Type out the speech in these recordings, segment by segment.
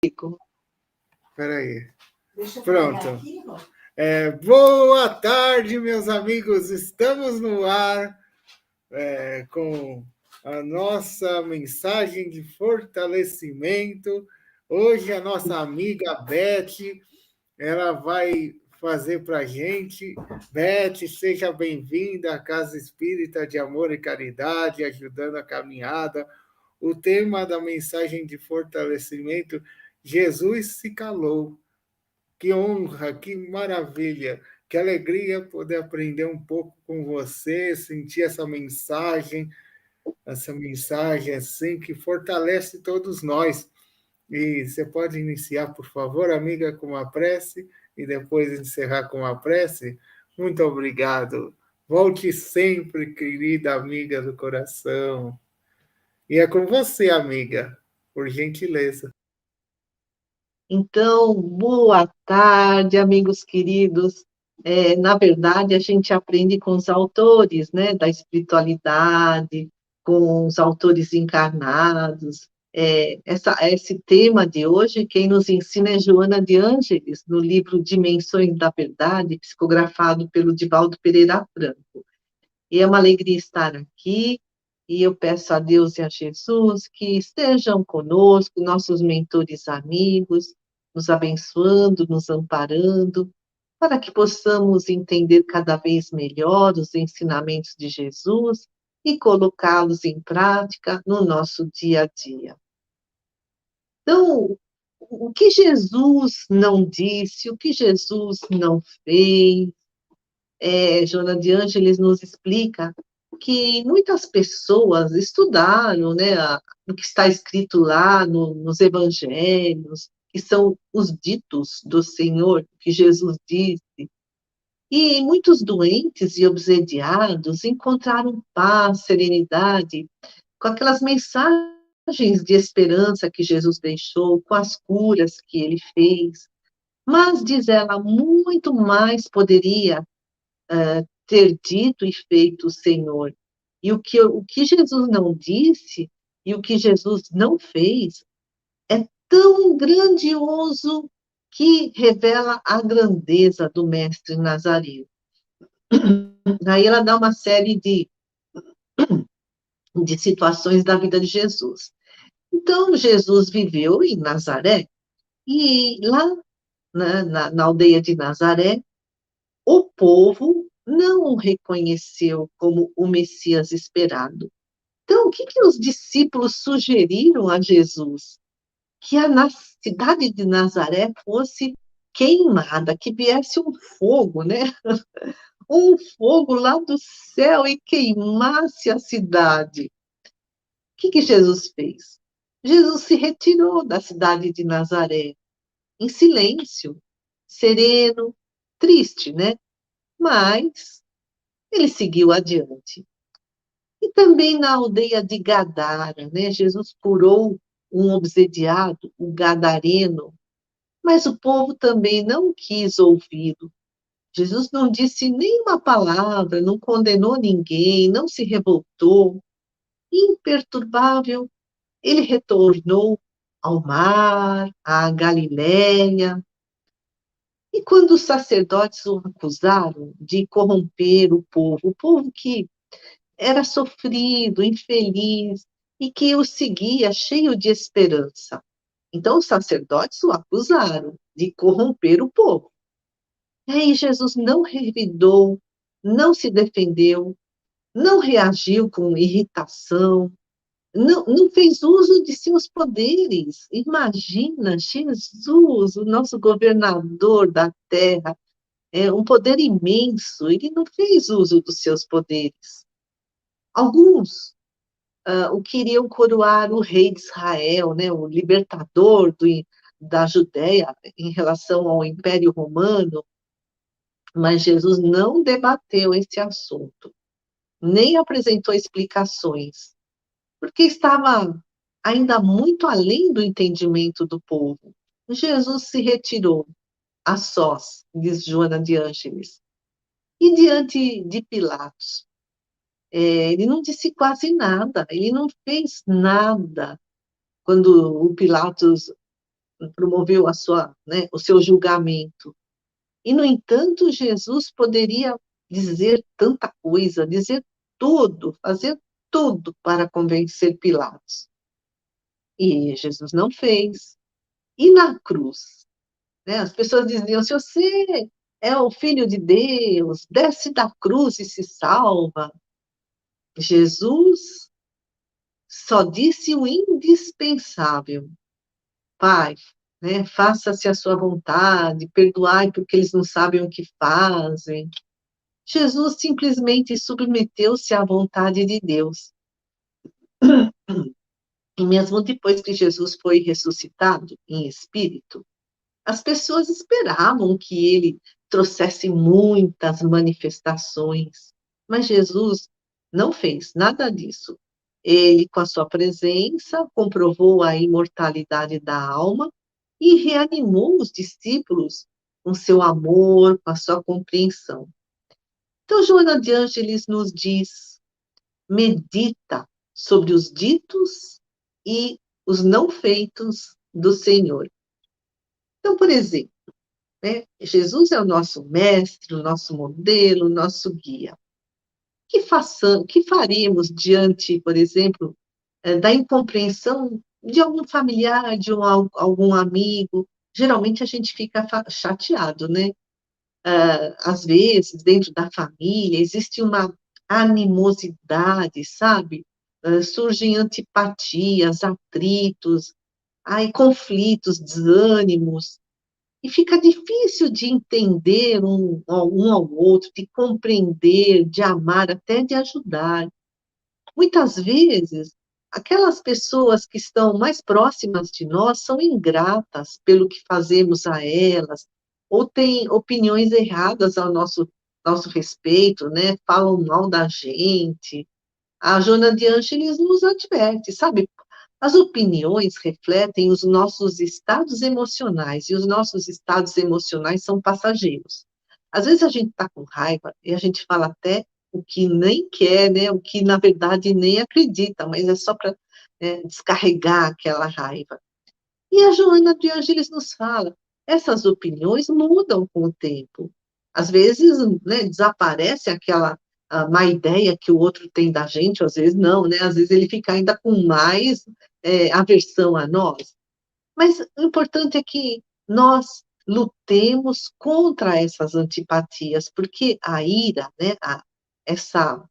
ficou. Espera aí. Pronto. Boa tarde, meus amigos. Estamos no ar com a nossa mensagem de fortalecimento. Hoje a nossa amiga Beth, ela vai fazer para a gente. Beth, seja bem-vinda à Casa Espírita de Amor e Caridade, ajudando a caminhada. O tema da mensagem de fortalecimento, Jesus se calou. Que honra, que maravilha, que alegria poder aprender um pouco com você, sentir essa mensagem assim que fortalece todos nós. E você pode iniciar, por favor, amiga, com uma prece e depois encerrar com uma prece? Muito obrigado. Volte sempre, querida amiga do coração. E é com você, amiga, por gentileza. Então, boa tarde, amigos queridos. Na verdade, a gente aprende com os autores, né, da espiritualidade, com os autores encarnados. Esse tema de hoje, quem nos ensina é Joana de Ângeles, no livro Dimensões da Verdade, psicografado pelo Divaldo Pereira Franco. E é uma alegria estar aqui, e eu peço a Deus e a Jesus que estejam conosco, nossos mentores amigos, nos abençoando, nos amparando, para que possamos entender cada vez melhor os ensinamentos de Jesus e colocá-los em prática no nosso dia a dia. Então, o que Jesus não disse, o que Jesus não fez, Joana de Ângeles nos explica que muitas pessoas estudaram, né, o que está escrito lá nos evangelhos, que são os ditos do Senhor, que Jesus disse, e muitos doentes e obsediados encontraram paz, serenidade, com aquelas mensagens de esperança que Jesus deixou, com as curas que ele fez. Mas, diz ela, muito mais poderia ter dito e feito o Senhor. E o que Jesus não disse e o que Jesus não fez é tão grandioso que revela a grandeza do Mestre Nazareno. Aí ela dá uma série de situações da vida de Jesus. Então, Jesus viveu em Nazaré, e lá na aldeia de Nazaré, o povo não o reconheceu como o Messias esperado. Então, o que os discípulos sugeriram a Jesus? Que a cidade de Nazaré fosse queimada, que viesse um fogo, né? Um fogo lá do céu e queimasse a cidade. O que Jesus fez? Jesus se retirou da cidade de Nazaré, em silêncio, sereno, triste, né? Mas ele seguiu adiante. E também na aldeia de Gadara, né? Jesus curou um obsediado, um gadareno, mas o povo também não quis ouvi-lo. Jesus não disse nenhuma palavra, não condenou ninguém, não se revoltou. Imperturbável, ele retornou ao mar, à Galiléia. E quando os sacerdotes o acusaram de corromper o povo que era sofrido, infeliz, e que o seguia cheio de esperança. Então, os sacerdotes o acusaram de corromper o povo. E aí, Jesus não revidou, não se defendeu, não reagiu com irritação, não fez uso de seus poderes. Imagina, Jesus, o nosso governador da terra, um poder imenso, ele não fez uso dos seus poderes. Alguns o queriam coroar o rei de Israel, né, o libertador da Judéia em relação ao Império Romano, mas Jesus não debateu esse assunto, nem apresentou explicações, porque estava ainda muito além do entendimento do povo. Jesus se retirou a sós, diz Joana de Ângeles, e diante de Pilatos, ele não disse quase nada, ele não fez nada. Quando o Pilatos promoveu o seu julgamento. E, no entanto, Jesus poderia dizer tanta coisa, dizer tudo, fazer tudo para convencer Pilatos. E Jesus não fez. E na cruz? Né? As pessoas diziam, se você é o Filho de Deus, desce da cruz e se salva. Jesus só disse o indispensável. Pai, né, faça-se a sua vontade, perdoai porque eles não sabem o que fazem. Jesus simplesmente submeteu-se à vontade de Deus. E mesmo depois que Jesus foi ressuscitado em espírito, as pessoas esperavam que ele trouxesse muitas manifestações, mas Jesus não fez nada disso. Ele, com a sua presença, comprovou a imortalidade da alma e reanimou os discípulos com seu amor, com a sua compreensão. Então, Joana de Ângeles nos diz: medita sobre os ditos e os não feitos do Senhor. Então, por exemplo, né, Jesus é o nosso mestre, o nosso modelo, o nosso guia. Que faríamos diante, por exemplo, da incompreensão de algum familiar, de algum amigo? Geralmente a gente fica chateado, né? Às vezes, dentro da família, existe uma animosidade, sabe? Surgem antipatias, atritos, aí conflitos, desânimos, e fica difícil de entender um ao outro, de compreender, de amar, até de ajudar. Muitas vezes, aquelas pessoas que estão mais próximas de nós são ingratas pelo que fazemos a elas, ou têm opiniões erradas ao nosso respeito, né? Falam mal da gente. A Joana de Ângeles nos adverte, sabe? As opiniões refletem os nossos estados emocionais, e os nossos estados emocionais são passageiros. Às vezes a gente está com raiva e a gente fala até o que nem quer, né? O que na verdade nem acredita, mas é só para descarregar aquela raiva. E a Joana de Ângeles nos fala, essas opiniões mudam com o tempo. Às vezes, né, desaparece aquela má ideia que o outro tem da gente, às vezes não, né? Às vezes ele fica ainda com mais aversão a nós. Mas o importante é que nós lutemos contra essas antipatias, porque a ira, né, essa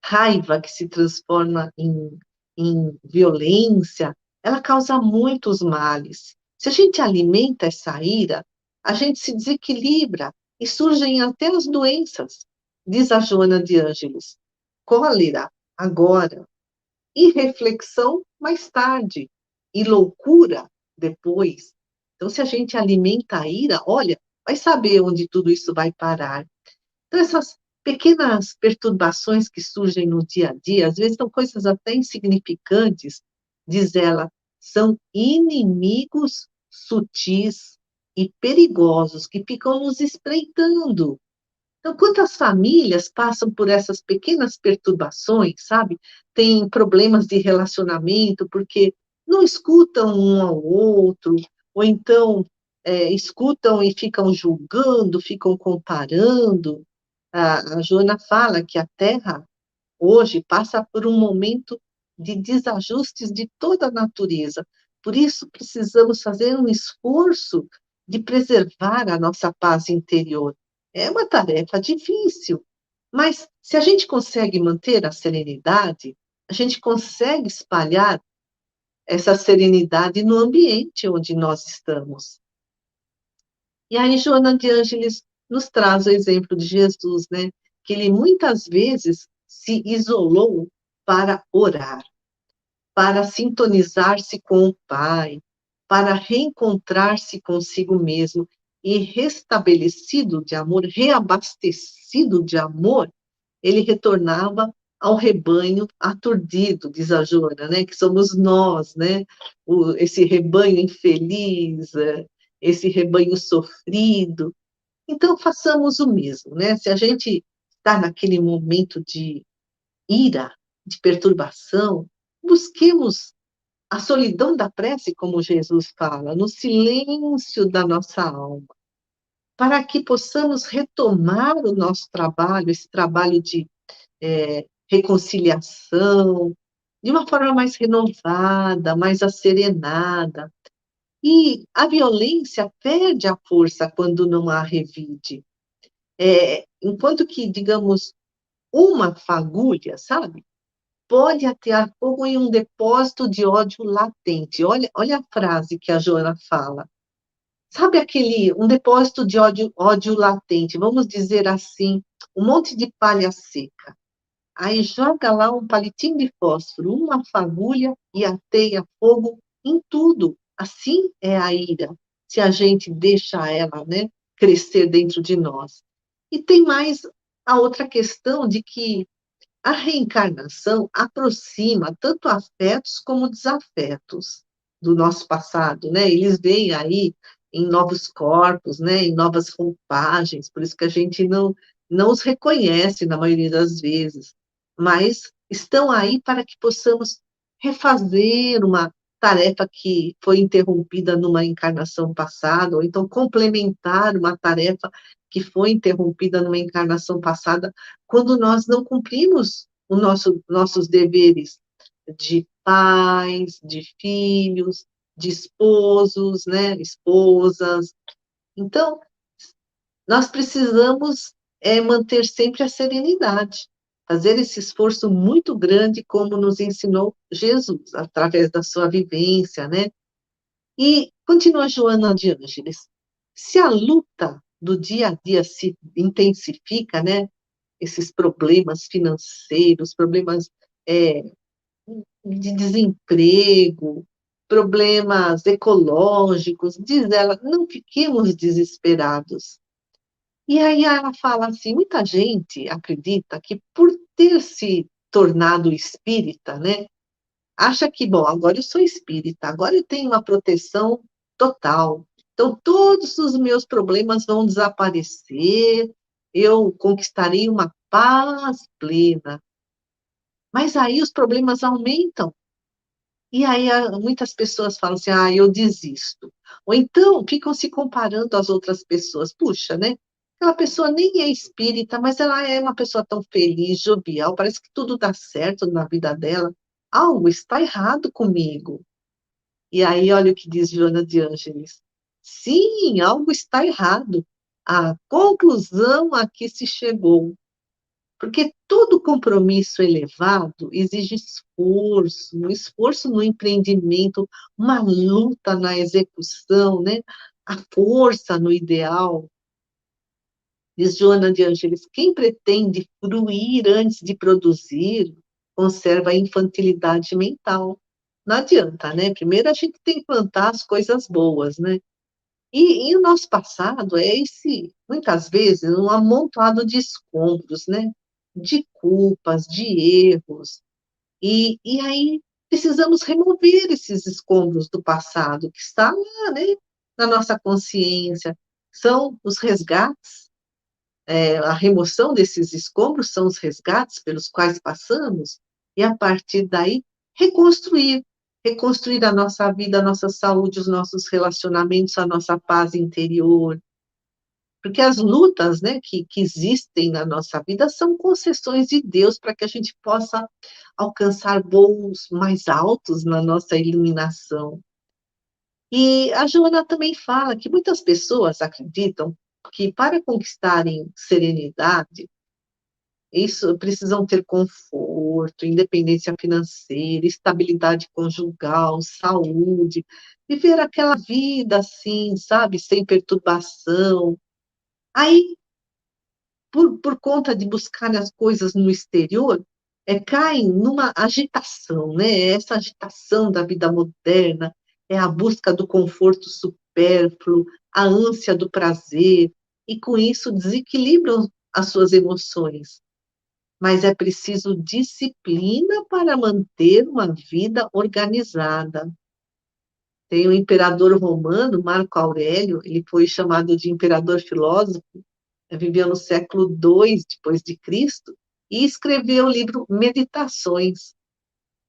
raiva que se transforma em violência, ela causa muitos males. Se a gente alimenta essa ira, a gente se desequilibra e surgem até as doenças, diz a Joana de Ângeles. Cólera, agora, irreflexão, mais tarde, e loucura, depois. Então, se a gente alimenta a ira, olha, vai saber onde tudo isso vai parar. Então, essas pequenas perturbações que surgem no dia a dia, às vezes são coisas até insignificantes, diz ela, são inimigos sutis e perigosos que ficam nos espreitando. Então, quantas famílias passam por essas pequenas perturbações, sabe? Tem problemas de relacionamento porque não escutam um ao outro, ou então escutam e ficam julgando, ficam comparando. A Joana fala que a Terra hoje passa por um momento de desajustes de toda a natureza. Por isso, precisamos fazer um esforço de preservar a nossa paz interior. É uma tarefa difícil, mas se a gente consegue manter a serenidade, a gente consegue espalhar essa serenidade no ambiente onde nós estamos. E aí, Joana de Ângeles nos traz o exemplo de Jesus, né? Que ele muitas vezes se isolou para orar, para sintonizar-se com o Pai, para reencontrar-se consigo mesmo e restabelecido de amor, reabastecido de amor, ele retornava ao rebanho aturdido, diz a Joana, né? Que somos nós, né? Esse rebanho infeliz, esse rebanho sofrido. Então, façamos o mesmo, né? Se a gente está naquele momento de ira, de perturbação, busquemos a solidão da prece, como Jesus fala, no silêncio da nossa alma, para que possamos retomar o nosso trabalho, esse trabalho de reconciliação, de uma forma mais renovada, mais asserenada. E a violência perde a força quando não há revide. Enquanto que, digamos, uma fagulha, sabe? Pode atear fogo em um depósito de ódio latente. Olha a frase que a Joana fala. Sabe um depósito de ódio latente, vamos dizer assim, um monte de palha seca. Aí joga lá um palitinho de fósforo, uma fagulha e ateia fogo em tudo. Assim é a ira, se a gente deixa ela, né, crescer dentro de nós. E tem mais a outra questão de que a reencarnação aproxima tanto afetos como desafetos do nosso passado, né? Eles vêm aí em novos corpos, né? Em novas roupagens, por isso que a gente não os reconhece na maioria das vezes, mas estão aí para que possamos refazer uma tarefa que foi interrompida numa encarnação passada, ou então complementar uma tarefa que foi interrompida numa encarnação passada, quando nós não cumprimos nossos deveres de pais, de filhos, de esposos, né, esposas. Então, nós precisamos manter sempre a serenidade, fazer esse esforço muito grande, como nos ensinou Jesus, através da sua vivência, né? E continua Joana de Ângeles. Se a luta do dia a dia se intensifica, né? Esses problemas financeiros, problemas de desemprego, problemas ecológicos, diz ela, não fiquemos desesperados. E aí ela fala assim, muita gente acredita que por ter se tornado espírita, né, acha que, bom, agora eu sou espírita, agora eu tenho uma proteção total. Então, todos os meus problemas vão desaparecer, eu conquistarei uma paz plena. Mas aí os problemas aumentam. E aí muitas pessoas falam assim, eu desisto. Ou então ficam se comparando às outras pessoas. Puxa, né? Aquela pessoa nem é espírita, mas ela é uma pessoa tão feliz, jovial, parece que tudo dá certo na vida dela. Algo está errado comigo. E aí, olha o que diz Joana de Ângeles. Sim, algo está errado. A conclusão a que se chegou. Porque todo compromisso elevado exige esforço, um esforço no empreendimento, uma luta na execução, né? A força no ideal. Diz Joana de Ângeles, quem pretende fruir antes de produzir, conserva a infantilidade mental. Não adianta, né? Primeiro a gente tem que plantar as coisas boas, né? E o nosso passado é muitas vezes, um amontoado de escombros, né? De culpas, de erros. E aí precisamos remover esses escombros do passado, que está lá, né? Na nossa consciência. São os resgates, a remoção desses escombros são os resgates pelos quais passamos, e a partir daí reconstruir a nossa vida, a nossa saúde, os nossos relacionamentos, a nossa paz interior. Porque as lutas, né, que existem na nossa vida são concessões de Deus para que a gente possa alcançar voos mais altos na nossa iluminação. E a Joana também fala que muitas pessoas acreditam que para conquistarem serenidade, isso precisam ter conforto, independência financeira, estabilidade conjugal, saúde, viver aquela vida assim, sabe, sem perturbação. Aí, por conta de buscar as coisas no exterior, caem numa agitação, né? Essa agitação da vida moderna é a busca do conforto supérfluo, a ânsia do prazer, e com isso desequilibram as suas emoções. Mas é preciso disciplina para manter uma vida organizada. Tem o imperador romano, Marco Aurélio, ele foi chamado de imperador filósofo, viveu no século II depois de Cristo, e escreveu o livro Meditações.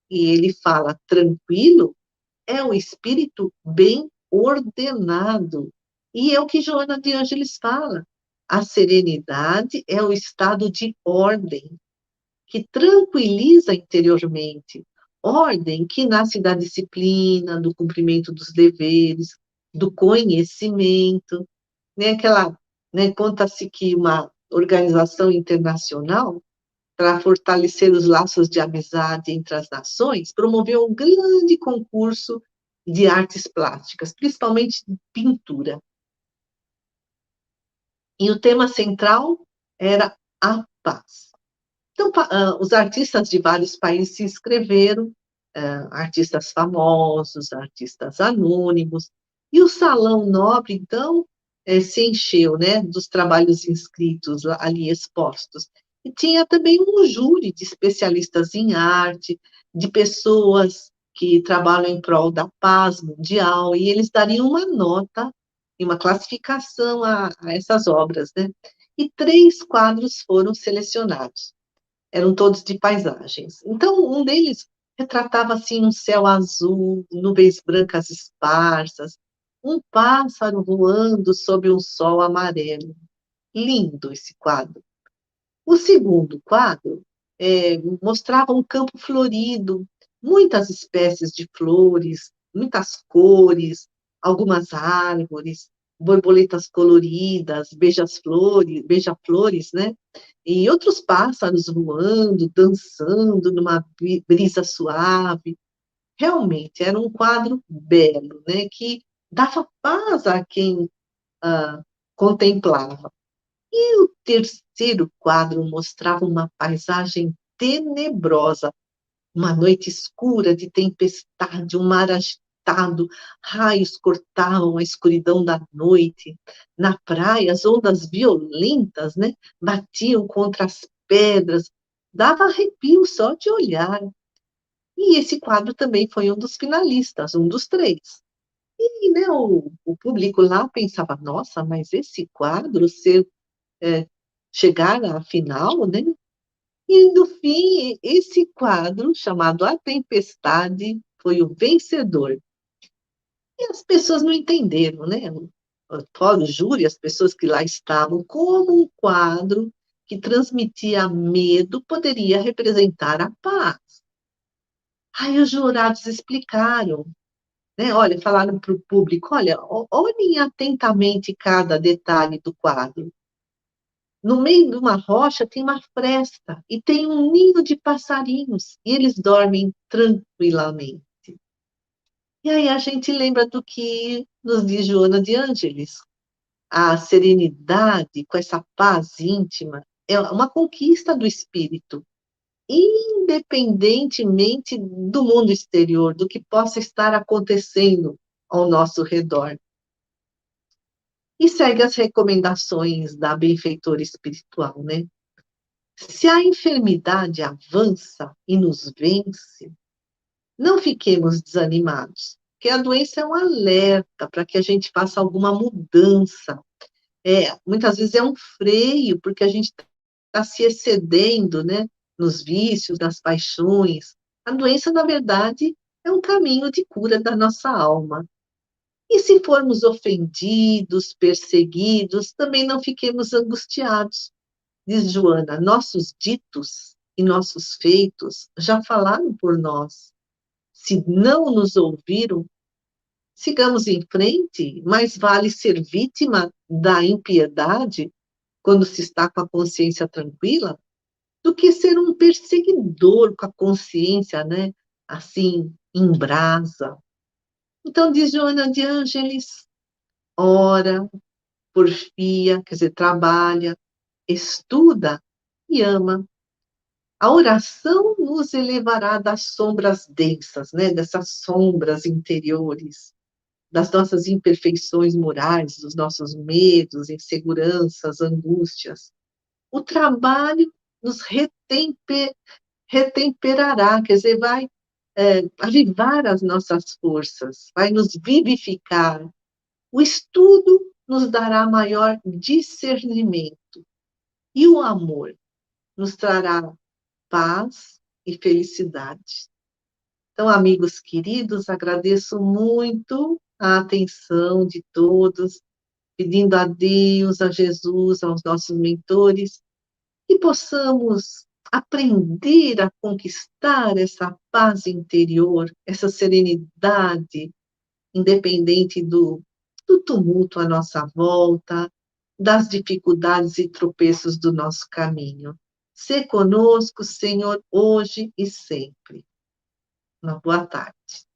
E ele fala, tranquilo é o espírito bem ordenado. E é o que Joana de Ângeles fala. A serenidade é o estado de ordem que tranquiliza interiormente. Ordem que nasce da disciplina, do cumprimento dos deveres, do conhecimento, né? Né, conta-se que uma organização internacional, para fortalecer os laços de amizade entre as nações, promoveu um grande concurso de artes plásticas, principalmente de pintura. E o tema central era a paz. Então, os artistas de vários países se inscreveram, artistas famosos, artistas anônimos, e o Salão Nobre, então, se encheu, né, dos trabalhos inscritos ali expostos. E tinha também um júri de especialistas em arte, de pessoas que trabalham em prol da paz mundial, e eles dariam uma nota e uma classificação a essas obras, né? E 3 quadros foram selecionados, eram todos de paisagens. Então, um deles retratava assim um céu azul, nuvens brancas esparsas, um pássaro voando sob um sol amarelo. Lindo esse quadro. O segundo quadro mostrava um campo florido, muitas espécies de flores, muitas cores, algumas árvores, borboletas coloridas, beija-flores, né? E outros pássaros voando, dançando numa brisa suave. Realmente era um quadro belo, né? Que dava paz a quem contemplava. E o terceiro quadro mostrava uma paisagem tenebrosa, uma noite escura de tempestade, um mar agitado, raios cortavam a escuridão da noite. Na praia, as ondas violentas, né, batiam contra as pedras, dava arrepio só de olhar. E esse quadro também foi um dos finalistas, um dos 3. E, né, o público lá pensava, nossa, mas esse quadro, é, chegar à final, né? E, no fim, esse quadro, chamado A Tempestade, foi o vencedor. E as pessoas não entenderam, né? Fora o júri, as pessoas que lá estavam, como um quadro que transmitia medo poderia representar a paz. Aí os jurados explicaram, né? Olha, falaram para o público, olha, olhem atentamente cada detalhe do quadro. No meio de uma rocha tem uma fresta e tem um ninho de passarinhos e eles dormem tranquilamente. E aí a gente lembra do que nos diz Joana de Ângeles. A serenidade com essa paz íntima é uma conquista do espírito, independentemente do mundo exterior, do que possa estar acontecendo ao nosso redor. E segue as recomendações da benfeitora espiritual, né? Se a enfermidade avança e nos vence, não fiquemos desanimados, porque a doença é um alerta para que a gente faça alguma mudança. Muitas vezes é um freio, porque a gente está se excedendo, né, nos vícios, nas paixões. A doença, na verdade, é um caminho de cura da nossa alma. E se formos ofendidos, perseguidos, também não fiquemos angustiados. Diz Joana, nossos ditos e nossos feitos já falaram por nós. Se não nos ouviram, sigamos em frente, mais vale ser vítima da impiedade quando se está com a consciência tranquila, do que ser um perseguidor com a consciência, né, assim, em brasa. Então, diz Joana de Ângeles, ora, porfia, quer dizer, trabalha, estuda e ama. A oração nos elevará das sombras densas, né? Dessas sombras interiores, das nossas imperfeições morais, dos nossos medos, inseguranças, angústias. O trabalho nos retemperará, quer dizer, vai avivar as nossas forças, vai nos vivificar. O estudo nos dará maior discernimento. E o amor nos trará paz e felicidade. Então, amigos queridos, agradeço muito a atenção de todos, pedindo a Deus, a Jesus, aos nossos mentores, que possamos aprender a conquistar essa paz interior, essa serenidade, independente do tumulto à nossa volta, das dificuldades e tropeços do nosso caminho. Sê conosco, Senhor, hoje e sempre. Uma boa tarde.